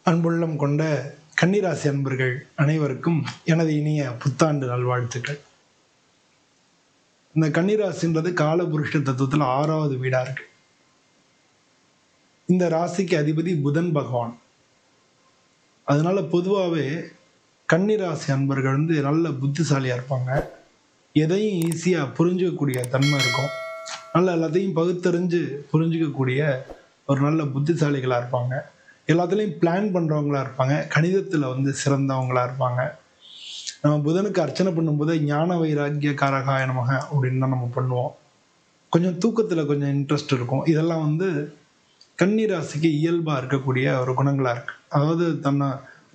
அன்புள்ளம் கொண்ட கன்னிராசி அன்பர்கள் அனைவருக்கும் எனது இனிய புத்தாண்டு நல்வாழ்த்துக்கள். இந்த கன்னிராசின்றது காலபுருஷ தத்துவத்தில் 6வது வீடா இருக்கு. இந்த ராசிக்கு அதிபதி புதன் பகவான். அதனால பொதுவாகவே கன்னிராசி அன்பர்கள் நல்ல புத்திசாலியா இருப்பாங்க. எதையும் ஈஸியா புரிஞ்சுக்கக்கூடிய தன்மை இருக்கும். நல்ல எல்லாத்தையும் பகுத்தறிஞ்சு புரிஞ்சுக்கக்கூடிய ஒரு நல்ல புத்திசாலிகளா இருப்பாங்க. எல்லாத்துலேயும் பிளான் பண்ணுறவங்களா இருப்பாங்க. கணிதத்தில் சிறந்தவங்களா இருப்பாங்க. நம்ம புதனுக்கு அர்ச்சனை பண்ணும்போது ஞான வைராக்கிய காரகாய நமக அப்படின்னு தான் நம்ம பண்ணுவோம். கொஞ்சம் தூக்கத்தில் கொஞ்சம் இன்ட்ரெஸ்ட் இருக்கும். இதெல்லாம் கன்னிராசிக்கு இயல்பாக இருக்கக்கூடிய ஒரு குணங்களாக இருக்குது. அதாவது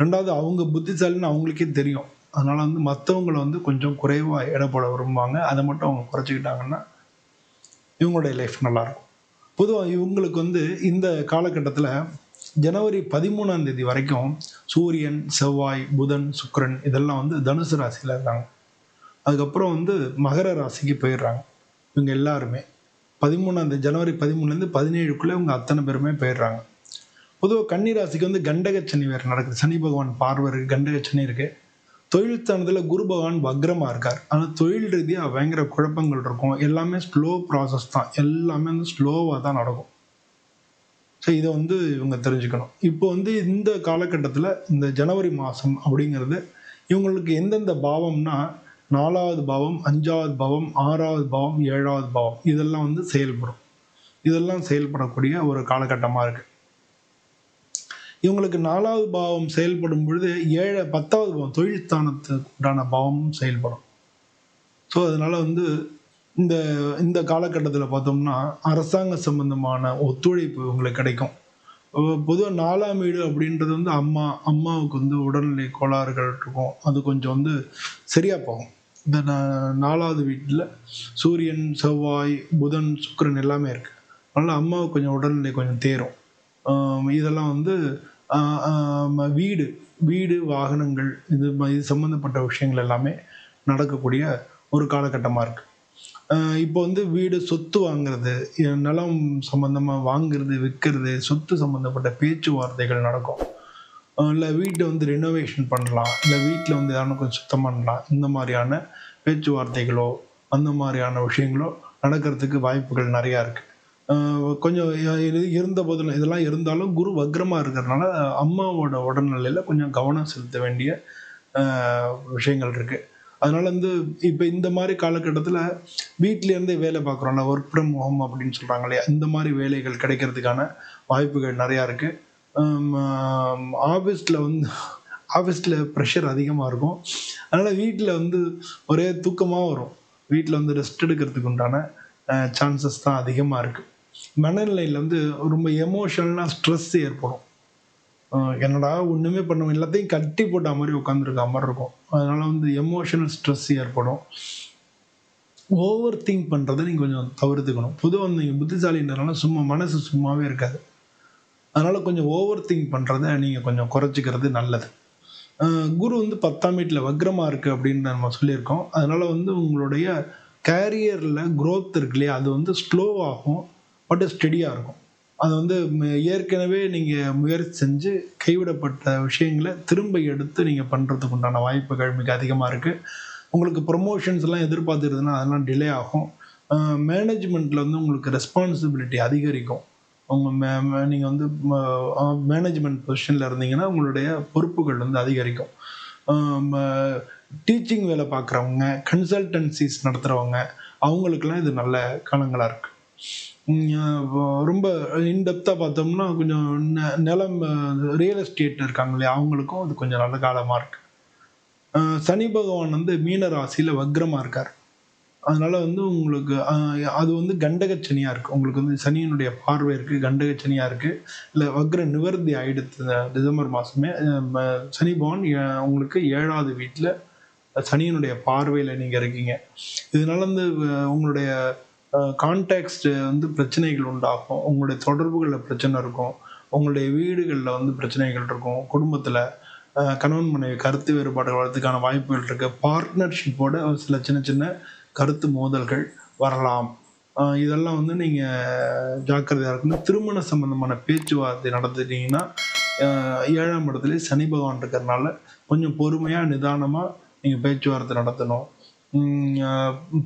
ரெண்டாவது அவங்க புத்திசாலின்னு அவங்களுக்கே தெரியும். அதனால் மற்றவங்களை கொஞ்சம் குறைவாக இடப்பட விரும்புவாங்க. அதை மட்டும் அவங்க குறைச்சிக்கிட்டாங்கன்னா இவங்களுடைய லைஃப் நல்லாயிருக்கும். பொதுவாக இவங்களுக்கு இந்த காலகட்டத்தில் ஜனவரி 13ஆம் தேதி வரைக்கும் சூரியன், செவ்வாய், புதன், சுக்கிரன் இதெல்லாம் தனுசு ராசியில் இருக்காங்க. அதுக்கப்புறம் மகர ராசிக்கு போயிடுறாங்க. இவங்க எல்லாருமே ஜனவரி 13லேருந்து 17க்குள்ளே இவங்க அத்தனை பேருமே போயிடுறாங்க. பொதுவாக கன்னி ராசிக்கு கண்டகச்சனி வேறு நடக்குது. சனி பகவான் பார்வை இருக்குது, கண்டகச்சனி இருக்குது. தொழில் ஸ்தானத்தில் குரு பகவான் வக்ரமாக இருக்கார். ஆனால் தொழில் ரீதியாக பயங்கர குழப்பங்கள் இருக்கும். எல்லாமே ஸ்லோ ப்ராசஸ் தான். எல்லாமே ஸ்லோவாக தான் நடக்கும். ஸோ இதை இவங்க தெரிஞ்சுக்கணும். இப்போ இந்த காலகட்டத்தில் இந்த ஜனவரி மாதம் அப்படிங்கிறது இவங்களுக்கு எந்தெந்த பாவம்னா 4வது பாவம், 5வது பாவம், 6வது பாவம், 7வது பாவம் இதெல்லாம் செயல்படும். இதெல்லாம் செயல்படக்கூடிய ஒரு காலகட்டமாக இருக்குது. இவங்களுக்கு 4வது பாவம் செயல்படும் பொழுது 10வது பாவம் தொழில் ஸ்தானத்துக்கு உண்டான பாவமும் செயல்படும். ஸோ அதனால் இந்த இந்த காலகட்டத்தில் பார்த்தோம்னா அரசாங்க சம்பந்தமான ஒத்துழைப்பு உங்களுக்கு கிடைக்கும். பொதுவாக 4ஆம் வீடு அப்படின்றது அம்மாவுக்கு உடல்நிலை கோளாறுகள் இருக்கும். அது கொஞ்சம் சரியாக போகும். இந்த 4வது வீட்டில் சூரியன், செவ்வாய், புதன், சுக்கிரன் எல்லாமே இருக்குது. அதனால் அம்மாவுக்கு கொஞ்சம் உடல்நிலை கொஞ்சம் தேரும். இதெல்லாம் வீடு வாகனங்கள் இது சம்மந்தப்பட்ட விஷயங்கள் எல்லாமே நடக்கக்கூடிய ஒரு காலகட்டமாக இருக்குது. இப்போ வீடு சொத்து வாங்குறது, நிலம் சம்மந்தமாக வாங்குறது, விற்கிறது, சொத்து சம்மந்தப்பட்ட பேச்சுவார்த்தைகள் நடக்கும். இல்லை வீட்டை ரினோவேஷன் பண்ணலாம், இல்லை வீட்டில் யாரும் கொஞ்சம் சுத்தம் பண்ணலாம். இந்த மாதிரியான பேச்சுவார்த்தைகளோ அந்த மாதிரியான விஷயங்களோ நடக்கிறதுக்கு வாய்ப்புகள் நிறையா இருக்குது. கொஞ்சம் இருந்த போதிலும் இதெல்லாம் இருந்தாலும் குரு வக்ரமாக இருக்கிறதுனால அம்மாவோட உடல்நிலையில் கொஞ்சம் கவனம் செலுத்த வேண்டிய விஷயங்கள் இருக்குது. அதனால் இப்போ இந்த மாதிரி காலகட்டத்தில் வீட்டிலேருந்தே வேலை பார்க்குறோம்ல, ஒர்க் ஃப்ரம் ஹோம் அப்படின்னு சொல்கிறாங்க இல்லையா, இந்த மாதிரி வேலைகள் கிடைக்கிறதுக்கான வாய்ப்புகள் நிறையா இருக்குது. ஆஃபீஸில் ப்ரெஷர் அதிகமாக இருக்கும். அதனால் வீட்டில் ஒரே தூக்கமாக வரும். வீட்டில் ரெஸ்ட் எடுக்கிறதுக்கு உண்டான சான்சஸ் தான் அதிகமாக இருக்குது. மனநிலையில் ரொம்ப எமோஷனலாக ஸ்ட்ரெஸ் ஏற்படும். என்னடா ஒன்றுமே பண்ணுவோம், எல்லாத்தையும் கட்டி போட்ட மாதிரி உட்காந்துருக்க மாதிரி இருக்கும். அதனால் எமோஷனல் ஸ்ட்ரெஸ் ஏற்படும். ஓவர் திங்க் பண்ணுறதை நீங்கள் கொஞ்சம் தவிர்த்துக்கணும். பொதுவாக நீங்கள் புத்திசாலின்றதுனால மனசு சும்மாவே இருக்காது. அதனால் கொஞ்சம் ஓவர் திங்க் பண்ணுறதை நீங்கள் கொஞ்சம் குறைச்சிக்கிறது நல்லது. குரு 10ஆம் வீட்டில் வக்ரமாக இருக்குது அப்படின்னு நம்ம சொல்லியிருக்கோம். அதனால் உங்களுடைய கேரியரில் க்ரோத் இருக்கு இல்லையா, அது ஸ்லோவாகும், பட் ஸ்டெடியாக இருக்கும். அது ஏற்கனவே நீங்கள் முயற்சி செஞ்சு கைவிடப்பட்ட விஷயங்களை திரும்ப எடுத்து நீங்கள் பண்ணுறதுக்கு உண்டான வாய்ப்புகள் மிக அதிகமாக இருக்குது. உங்களுக்கு ப்ரொமோஷன்ஸ்லாம் எதிர்பார்த்துருதுன்னா அதெல்லாம் டிலே ஆகும். மேனேஜ்மெண்ட்டில் உங்களுக்கு ரெஸ்பான்சிபிலிட்டி அதிகரிக்கும். நீங்கள் மேனேஜ்மெண்ட் பொசிஷனில் இருந்தீங்கன்னா உங்களுடைய பொறுப்புகள் அதிகரிக்கும். டீச்சிங் வேலை பார்க்குறவங்க, கன்சல்டன்சிஸ் நடத்துகிறவங்க அவங்களுக்கெல்லாம் இது நல்ல காலங்களாக இருக்குது. ரொம்ப இன்டெப்த்தாக பார்த்தோம்னா கொஞ்சம் நிலம் ரியல் எஸ்டேட் இருக்காங்க இல்லையா, அவங்களுக்கும் அது கொஞ்சம் நல்ல காலமாக இருக்குது. சனி பகவான் மீன ராசியில் வக்ரமாக இருக்கார். அதனால் உங்களுக்கு அது கண்டகச்சனியாக இருக்குது. உங்களுக்கு சனியினுடைய பார்வை இருக்குது, கண்டகச்சனியாக இருக்குது. இல்லை வக்ர நிவர்த்தி ஆகிடுது டிசம்பர் மாதமே. சனி பகவான் உங்களுக்கு 7வது வீட்டில் சனியினுடைய பார்வையில் நீங்கள் இருக்கீங்க. இதனால உங்களுடைய கான்டாக்ட்ஸ் பிரச்சனைகள் உண்டாகும். உங்களுடைய தொடர்புகளில் பிரச்சனை இருக்கும். உங்களுடைய வீடுகளில் பிரச்சனைகள் இருக்கும். குடும்பத்தில் கணவன் மனைவி கருத்து வேறுபாடுகள் வரதுக்கான வாய்ப்புகள் இருக்குது. பார்ட்னர்ஷிப்போட சில சின்ன சின்ன கருத்து மோதல்கள் வரலாம். இதெல்லாம் நீங்கள் ஜாக்கிரதையாக இருக்கணும். திருமண சம்பந்தமான பேச்சுவார்த்தை நடத்திட்டீங்கன்னா 7ஆம் இடத்துல சனி பகவான் இருக்கிறதுனால கொஞ்சம் பொறுமையாக நிதானமாக நீங்கள் பேச்சுவார்த்தை நடத்தணும்.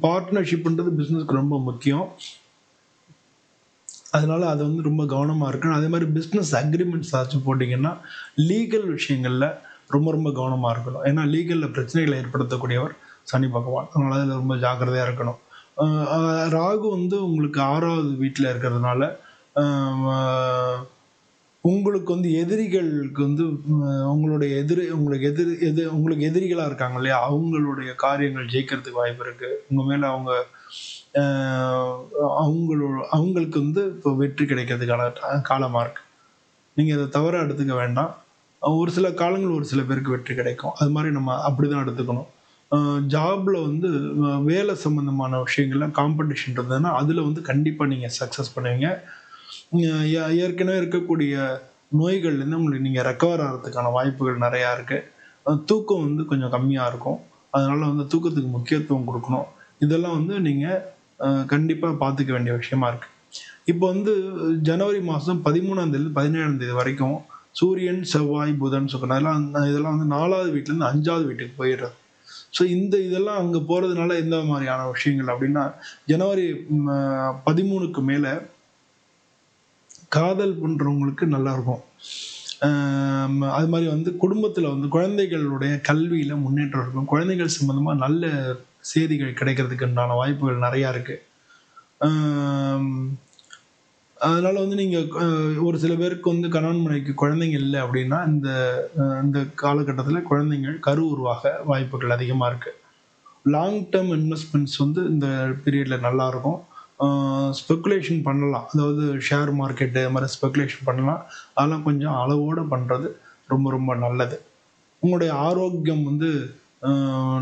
பார்ட்னர்ஷிப்ன்றது பிஸ்னஸ்க்கு ரொம்ப முக்கியம். அதனால அது வந்து ரொம்ப கவனமாக இருக்கணும். அதே மாதிரி பிஸ்னஸ் அக்ரிமெண்ட்ஸ் ஏதாச்சும் போட்டிங்கன்னா லீகல் விஷயங்களில் ரொம்ப ரொம்ப கவனமாக இருக்கணும். ஏன்னா லீகலில் பிரச்சனைகளை ஏற்படுத்தக்கூடியவர் சனி பகவான். அதனால அதில் ரொம்ப ஜாக்கிரதையாக இருக்கணும். ராகு வந்து உங்களுக்கு 6வது வீட்டில் இருக்கிறதுனால உங்களுக்கு வந்து எதிரிகளுக்கு வந்து உங்களுக்கு எதிரிகளாக இருக்காங்க இல்லையா, அவங்களுடைய காரியங்கள் ஜெயிக்கிறதுக்கு வாய்ப்பு இருக்கு. உங்க மேல அவங்களுக்கு வந்து இப்போ வெற்றி கிடைக்கிறதுக்கான காலமா இருக்கு. நீங்க இதை தவற எடுத்துக்க வேண்டாம். ஒரு சில காலங்கள் ஒரு சில பேருக்கு வெற்றி கிடைக்கும். அது மாதிரி நம்ம அப்படிதான் எடுத்துக்கணும். ஜாப்ல வந்து வேலை சம்பந்தமான விஷயங்கள்ல காம்படிஷன் இருந்ததுன்னா அதுல வந்து கண்டிப்பா நீங்க சக்சஸ் பண்ணுவீங்க. ஏற்கனவே இருக்கக்கூடிய நோய்கள்லேருந்து உங்களுக்கு நீங்கள் ரெக்கவர் ஆகிறதுக்கான வாய்ப்புகள் நிறையா இருக்குது. தூக்கம் வந்து கொஞ்சம் கம்மியாக இருக்கும். அதனால் வந்து தூக்கத்துக்கு முக்கியத்துவம் கொடுக்கணும். இதெல்லாம் வந்து நீங்கள் கண்டிப்பாக பார்த்துக்க வேண்டிய விஷயமா இருக்குது. இப்போ வந்து ஜனவரி மாதம் 13ஆம் தேதி 17ஆம் தேதி வரைக்கும் சூரியன், செவ்வாய், புதன், சுக்கிரன் இதெல்லாம் வந்து 4வது வீட்டிலேருந்து 5வது வீட்டுக்கு போயிடுறது. ஸோ இதெல்லாம் அங்கே போகிறதுனால எந்த மாதிரியான விஷயங்கள் அப்படின்னா, ஜனவரி 13க்கு மேலே காதல் பண்ணுறவங்களுக்கு நல்லாயிருக்கும். அது மாதிரி வந்து குடும்பத்தில் வந்து குழந்தைகளுடைய கல்வியில் முன்னேற்றம் இருக்கும். குழந்தைகள் சம்மந்தமாக நல்ல செய்திகள் கிடைக்கிறதுக்கு உண்டான வாய்ப்புகள் நிறையா இருக்குது. அதனால் வந்து நீங்கள் ஒரு சில பேருக்கு வந்து கணவன் மனைவிக்கு குழந்தைங்க இல்லை அப்படின்னா இந்த காலகட்டத்தில் குழந்தைங்கள் கரு உருவாக வாய்ப்புகள் அதிகமாக இருக்குது. லாங் டேர்ம் இன்வெஸ்ட்மெண்ட்ஸ் வந்து இந்த பீரியடில் நல்லாயிருக்கும். ஸ்பெக்குலேஷன் பண்ணலாம். அதாவது ஷேர் மார்க்கெட்டு அது மாதிரி ஸ்பெக்குலேஷன் பண்ணலாம். அதெல்லாம் கொஞ்சம் அளவோடு பண்ணுறது ரொம்ப ரொம்ப நல்லது. உங்களுடைய ஆரோக்கியம் வந்து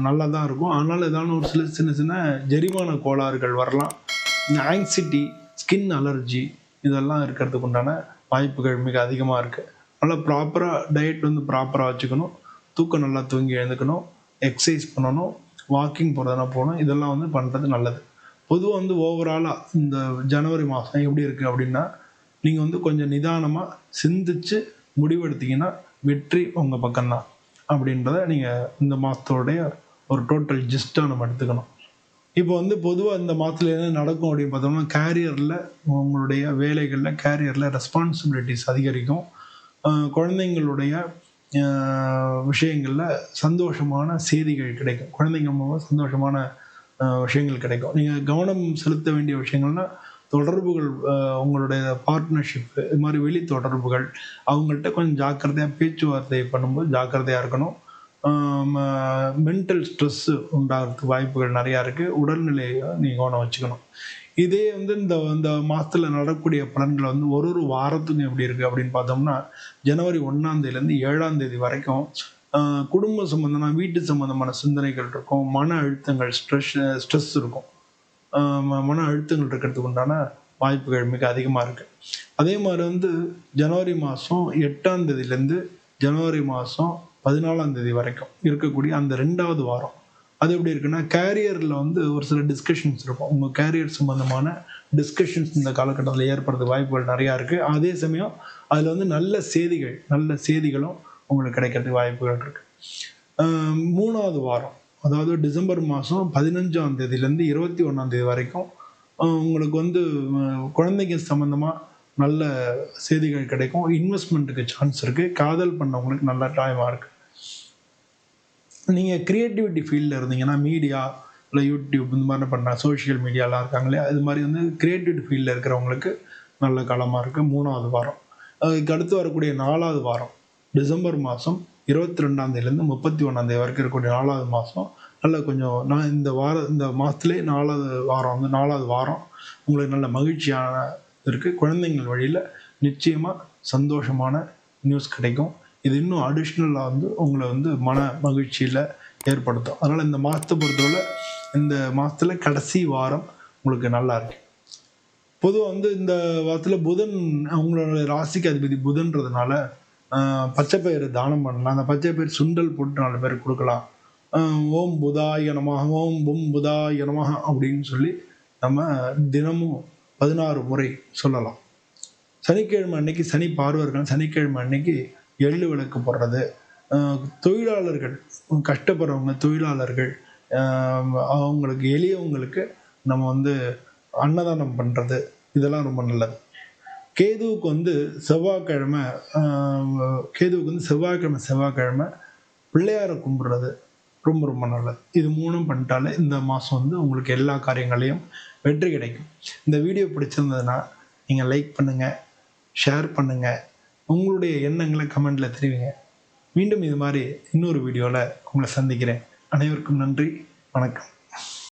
நல்லா தான் இருக்கும். அதனால் ஏதாவது ஒரு சின்ன சின்ன ஜெரிமான கோளாறுகள் வரலாம். ஆங்ஸைட்டி, ஸ்கின் அலர்ஜி இதெல்லாம் இருக்கிறதுக்கு உண்டான வாய்ப்புகள் மிக அதிகமாக இருக்குது. நல்லா ப்ராப்பராக டயட் வந்து ப்ராப்பராக வச்சுக்கணும். தூக்கம் நல்லா தூங்கி எழுந்துக்கணும். எக்ஸசைஸ் பண்ணணும். வாக்கிங் போகிறதுனா போகணும். இதெல்லாம் வந்து பண்ணுறது நல்லது. பொதுவாக வந்து ஓவராலாக இந்த ஜனவரி மாதம் எப்படி இருக்குது அப்படின்னா, நீங்கள் வந்து கொஞ்சம் நிதானமாக சிந்திச்சு முடிவெடுத்தீங்கன்னா வெற்றி உங்கள் பக்கம்தான் அப்படின்றத நீங்கள் இந்த மாதத்தோடைய ஒரு டோட்டல் ஜிஸ்ட்டாக நம்ம எடுத்துக்கணும். இப்போ வந்து பொதுவாக இந்த மாதத்துல என்ன நடக்கும் அப்படின்னு பார்த்தோம்னா, கேரியரில் உங்களுடைய வேலைகளில் கேரியரில் ரெஸ்பான்சிபிலிட்டிஸ் அதிகரிக்கும். குழந்தைங்களுடைய விஷயங்களில் சந்தோஷமான செய்திகள் கிடைக்கும். குழந்தைங்க மூலமாக சந்தோஷமான விஷயங்கள் கிடைக்கும். நீங்கள் கவனம் செலுத்த வேண்டிய விஷயங்கள்னா தொடர்புகள், உங்களுடைய பார்ட்னர்ஷிப்பு இது மாதிரி வெளி தொடர்புகள் அவங்கள்ட்ட கொஞ்சம் ஜாக்கிரதையாக பேச்சுவார்த்தை பண்ணும்போது ஜாக்கிரதையாக இருக்கணும். மென்டல் ஸ்ட்ரெஸ்ஸு உண்டாகிறதுக்கு வாய்ப்புகள் நிறையா இருக்குது. உடல்நிலையை நீங்கள் கவனம் வச்சுக்கணும். இதே வந்து இந்த மாதத்தில் நடக்கக்கூடிய பலன்களை வந்து ஒரு வாரத்துக்கும் எப்படி இருக்குது அப்படின்னு பார்த்தோம்னா, ஜனவரி 1ஆம் தேதியிலேருந்து 7ஆம் தேதி வரைக்கும் குடும்ப சம்பந்தமான வீட்டு சம்பந்தமான சிந்தனைகள் இருக்கும். மன அழுத்தங்கள், ஸ்ட்ரெஸ் இருக்கும். மன அழுத்தங்கள் இருக்கிறதுக்கு உண்டான வாய்ப்புகள் மிக அதிகமாக இருக்குது. அதே மாதிரி வந்து ஜனவரி மாதம் 8ஆம் தேதியிலேருந்து ஜனவரி மாதம் 14ஆம் தேதி வரைக்கும் இருக்கக்கூடிய அந்த 2வது வாரம் அது எப்படி இருக்குன்னா, கேரியரில் வந்து ஒரு சில டிஸ்கஷன்ஸ் இருக்கும். உங்கள் கேரியர் சம்பந்தமான டிஸ்கஷன்ஸ் இந்த காலகட்டத்தில் ஏற்படுறதுக்கு வாய்ப்புகள் நிறையா இருக்குது. அதே சமயம் அதில் வந்து நல்ல செய்திகளும் உங்களுக்கு கிடைக்கிறதுக்கு வாய்ப்புகள் இருக்குது. 3வது வாரம் அதாவது டிசம்பர் மாதம் 15ஆம் தேதியிலேருந்து 21ஆம் தேதி வரைக்கும் உங்களுக்கு வந்து குழந்தைங்க சம்மந்தமாக நல்ல செய்திகள் கிடைக்கும். இன்வெஸ்ட்மெண்ட்டுக்கு சான்ஸ் இருக்குது. காதல் பண்ணவங்களுக்கு நல்ல டைமாக இருக்குது. நீங்கள் க்ரியேட்டிவிட்டி ஃபீல்டில் இருந்தீங்கன்னா மீடியா இல்லை யூடியூப் இந்த மாதிரி பண்ண சோஷியல் மீடியாலாம் இருக்காங்களே, அது மாதிரி வந்து க்ரியேட்டிவிட்டி ஃபீல்டில் இருக்கிறவங்களுக்கு நல்ல காலமாக இருக்குது 3வது வாரம். அதுக்கு அடுத்து வரக்கூடிய 4வது வாரம் டிசம்பர் மாதம் 22ஆம் தேதியிலேருந்து 31ஆம் தேதி வரைக்கும் இருக்கக்கூடிய 4வது மாதம் நல்ல கொஞ்சம் இந்த மாதத்துலேயே 4வது வாரம் உங்களுக்கு நல்ல மகிழ்ச்சியான இருக்குது. குழந்தைங்கள் வழியில் நிச்சயமாக சந்தோஷமான நியூஸ் கிடைக்கும். இது இன்னும் அடிஷ்னலாக வந்து உங்களை வந்து மன மகிழ்ச்சியில் ஏற்படுத்தும். அதனால் இந்த மாதத்தை பொறுத்தவரை இந்த மாதத்தில் கடைசி வாரம் உங்களுக்கு நல்லா இருக்கு. பொதுவாக வந்து இந்த வாரத்தில் புதன் அவங்களோட ராசிக்கு அதிபதி புதன்றதுனால பச்சைப்பயிறு தானம் பண்ணலாம். அந்த பச்சைப்பயிறு சுண்டல் போட்டு 4 பேருக்கு கொடுக்கலாம். ஓம் புதாய நமஹ, ஓம் பும் புதாய நமஹ அப்படின்னு சொல்லி நம்ம தினமும் 16 முறை சொல்லலாம். சனிக்கிழமை அன்னைக்கு சனி பார்வை இருக்கலாம். சனிக்கிழமை அன்னைக்கு எள்ளு விளக்கு போடுறது, தொழிலாளர்கள் கஷ்டப்படுறவங்க தொழிலாளர்கள் அவங்களுக்கு எளியவங்களுக்கு நம்ம வந்து அன்னதானம் பண்ணுறது, இதெல்லாம் ரொம்ப நல்லது. கேதுவுக்கு வந்து செவ்வாய்க்கிழமை கேதுவுக்கு வந்து செவ்வாய்க்கிழமை பிள்ளையாரை கும்பிடுறது ரொம்ப ரொம்ப நல்லது. இது 3ம் பண்ணிட்டாலே இந்த மாதம் வந்து உங்களுக்கு எல்லா காரியங்களையும் வெற்றி கிடைக்கும். இந்த வீடியோ பிடிச்சிருந்ததுன்னா நீங்கள் லைக் பண்ணுங்கள், ஷேர் பண்ணுங்கள், உங்களுடைய எண்ணங்களை கமெண்டில் தெரிவிங்க. மீண்டும் இது மாதிரி இன்னொரு வீடியோவில் உங்களை சந்திக்கிறேன். அனைவருக்கும் நன்றி, வணக்கம்.